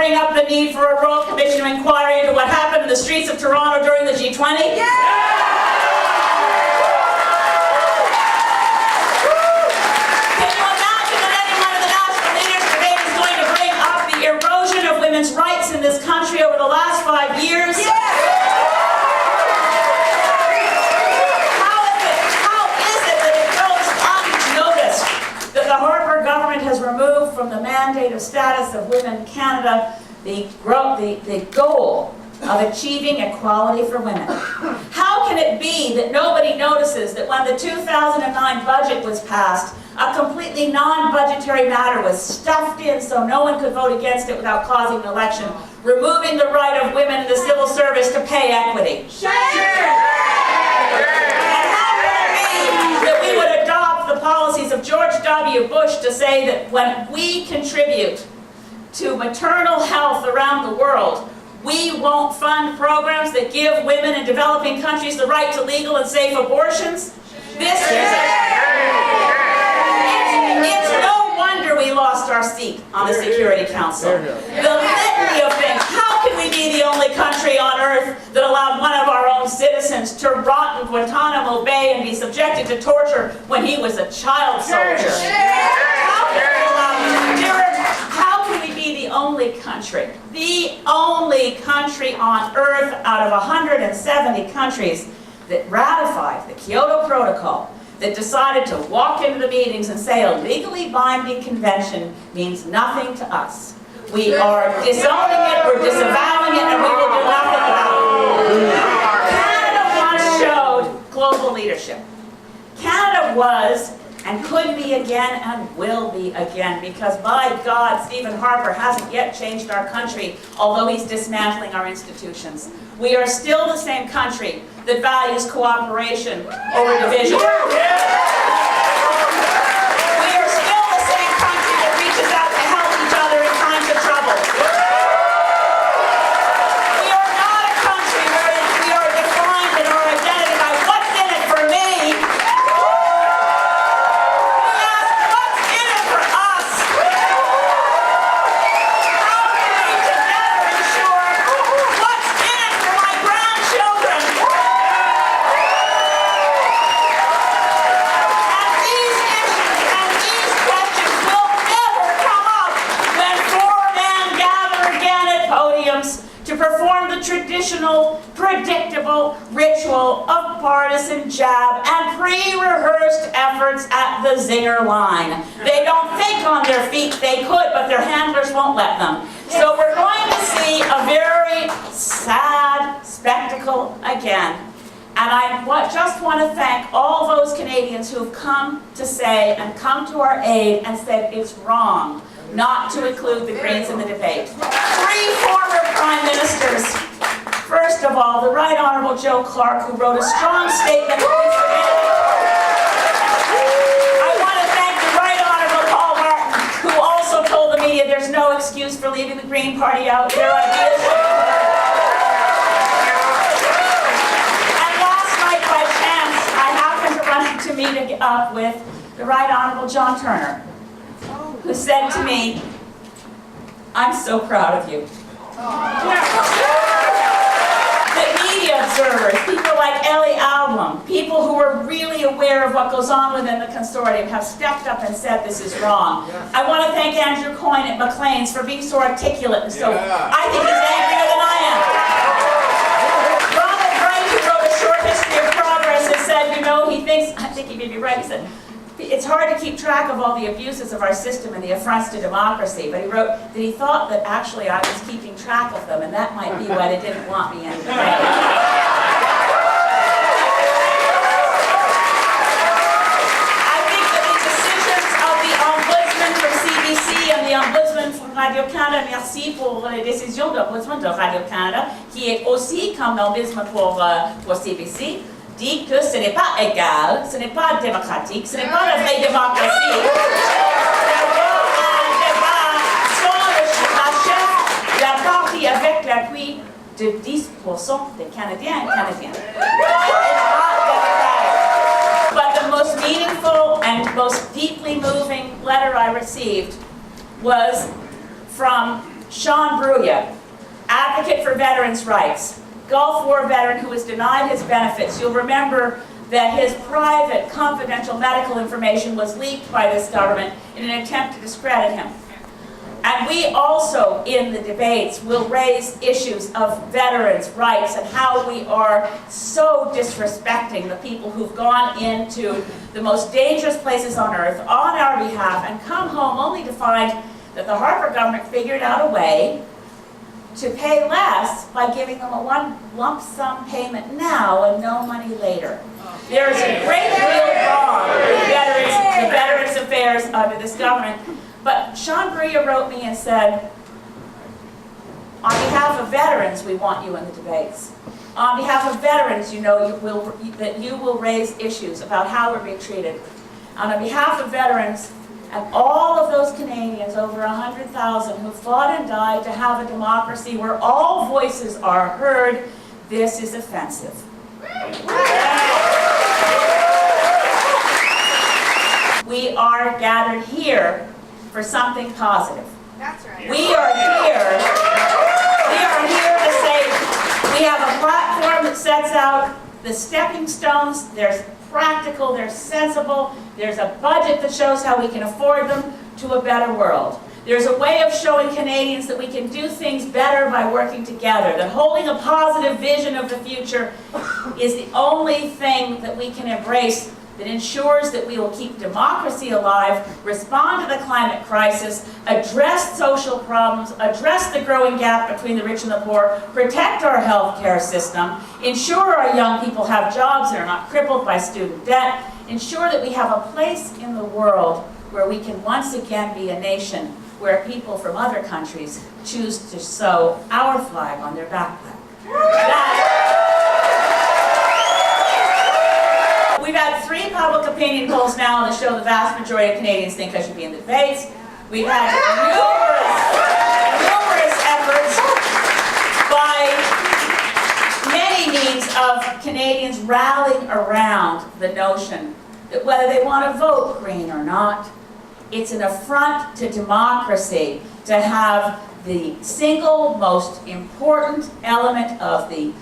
bring up the need for a Royal Commission of Inquiry into what happened in the streets of Toronto during the G20? Yeah! Can you imagine that any one of the national leaders today is going to bring up the erosion of women's rights in this country over the last 5 years? Yeah! Has removed from the mandate of status of Women in Canada the goal of achieving equality for women. How can it be that nobody notices that when the 2009 budget was passed, a completely non-budgetary matter was stuffed in so no one could vote against it without causing an election, removing the right of women in the civil service to pay equity? Sure. That we would adopt the policies of George W. Bush to say that when we contribute to maternal health around the world, we won't fund programs that give women in developing countries the right to legal and safe abortions? This is it's no wonder we lost our seat on the Security Council. The litany of things. How can we be the only country on earth that allowed one of our own citizens to rot in Guantanamo Bay and be subjected to torture when he was a child soldier? How can we be the only country on earth out of 170 countries that ratified the Kyoto Protocol, that decided to walk into the meetings and say a legally binding convention means nothing to us? We are disowning it, we're disavowing it, and we will do nothing about it. Canada once showed global leadership. Canada was and could be again and will be again, because by God, Stephen Harper hasn't yet changed our country, although he's dismantling our institutions. We are still the same country that values cooperation over division. to perform the traditional, predictable ritual of partisan jab and pre-rehearsed efforts at the zinger line. They don't think on their feet. They could, but their handlers won't let them. So we're going to see a very sad spectacle again. And I just want to thank all those Canadians who have come to say and come to our aid and said it's wrong not to include the Greens in the debate. 3 former Prime Ministers. First of all, the Right Honourable Joe Clark, who wrote a strong statement. I want to thank the Right Honourable Paul Martin, who also told the media there's no excuse for leaving the Green Party out. Their ideas. To meet up with the Right Honourable John Turner, who said to me, "I'm so proud of you." The media observers, people like Ellie Alblom, people who are really aware of what goes on within the consortium, have stepped up and said this is wrong. I want to thank Andrew Coyne at Maclean's for being so articulate and so, I think he's angrier than I am. History of Progress has said, you know, he thinks, I think he may be right, he said, it's hard to keep track of all the abuses of our system and the affronts to democracy, but he wrote that he thought that actually I was keeping track of them, and that might be why they didn't want me in the debate. I think that the decisions of the Ombudsman from CBC and the Ombudsman from Radio-Canada, merci pour les décisions de l'Ombudsman de Radio-Canada, qui est aussi comme l'Ombudsman pour CBC, dit que ce n'est pas égal, ce n'est pas démocratique, ce n'est pas la vraie démocratie. D'avoir un débat sans la chef de la partie avec l'appui de 10% des Canadiens et Canadiennes. But the most meaningful and most deeply moving letter I received was from Sean Bruya, advocate for veterans' rights, Gulf War veteran who was denied his benefits. You'll remember that his private, confidential medical information was leaked by this government in an attempt to discredit him. And we also, in the debates, will raise issues of veterans' rights and how we are so disrespecting the people who've gone into the most dangerous places on earth on our behalf and come home only to find that the Harper government figured out a way to pay less by giving them a lump sum payment now and no money later. There is a great deal wrong with the Veterans Affairs under this government. But Sean Bruya wrote me and said, on behalf of veterans, we want you in the debates. On behalf of veterans, you know that you will raise issues about how we're being treated. And on behalf of veterans and all of those Canadians, over 100,000, who fought and died to have a democracy where all voices are heard, this is offensive. We are gathered here for something positive. That's right. We are here to say we have a platform that sets out the stepping stones. There's practical, they're sensible. There's a budget that shows how we can afford them to a better world. There's a way of showing Canadians that we can do things better by working together, that holding a positive vision of the future is the only thing that we can embrace that ensures that we will keep democracy alive, respond to the climate crisis, address social problems, address the growing gap between the rich and the poor, protect our health care system, ensure our young people have jobs and are not crippled by student debt, ensure that we have a place in the world where we can once again be a nation where people from other countries choose to sew our flag on their backpack. We've had 3 public opinion polls now that show the vast majority of Canadians think I should be in the debates. We've had numerous efforts by many means of Canadians rallying around the notion that whether they want to vote Green or not, it's an affront to democracy to have the single most important element of the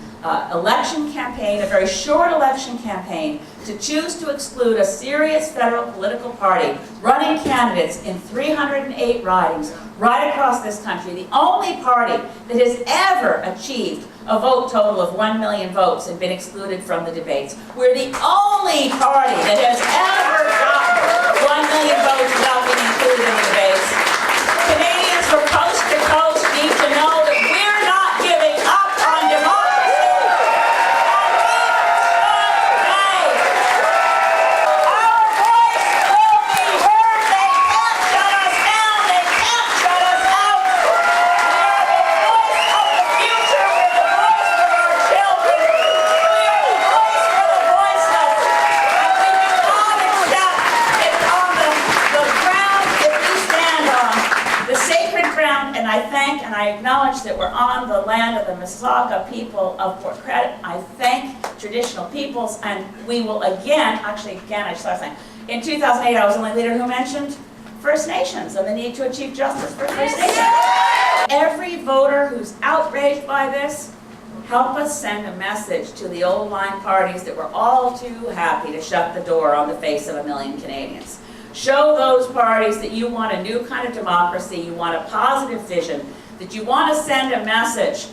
election campaign, a very short election campaign, to choose to exclude a serious federal political party running candidates in 308 ridings right across this country, the only party that has ever achieved a vote total of 1 million votes and been excluded from the debates. We're the only party that has ever gotten 1 million votes without being included in the debates. Canadians from coast to coast need to know that we're not giving up on democracy. And I thank and I acknowledge that we're on the land of the Mississauga people of Port Credit. I thank traditional peoples, and we will again, I just started saying, in 2008 I was the only leader who mentioned First Nations and the need to achieve justice for First Nations. Every voter who's outraged by this, help us send a message to the old line parties that we're all too happy to shut the door on the face of 1 million Canadians. Show those parties that you want a new kind of democracy, you want a positive vision, that you want to send a message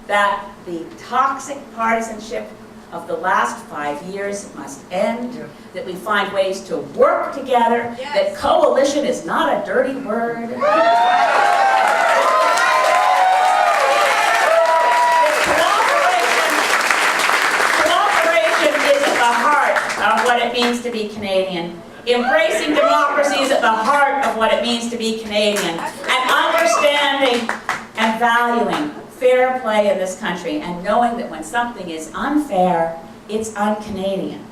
that the toxic partisanship of the last 5 years must end, that we find ways to work together, that coalition is not a dirty word. Cooperation is at the heart of what it means to be Canadian. Embracing democracy is at the heart of what it means to be Canadian, and understanding and valuing fair play in this country, and knowing that when something is unfair, it's un-Canadian.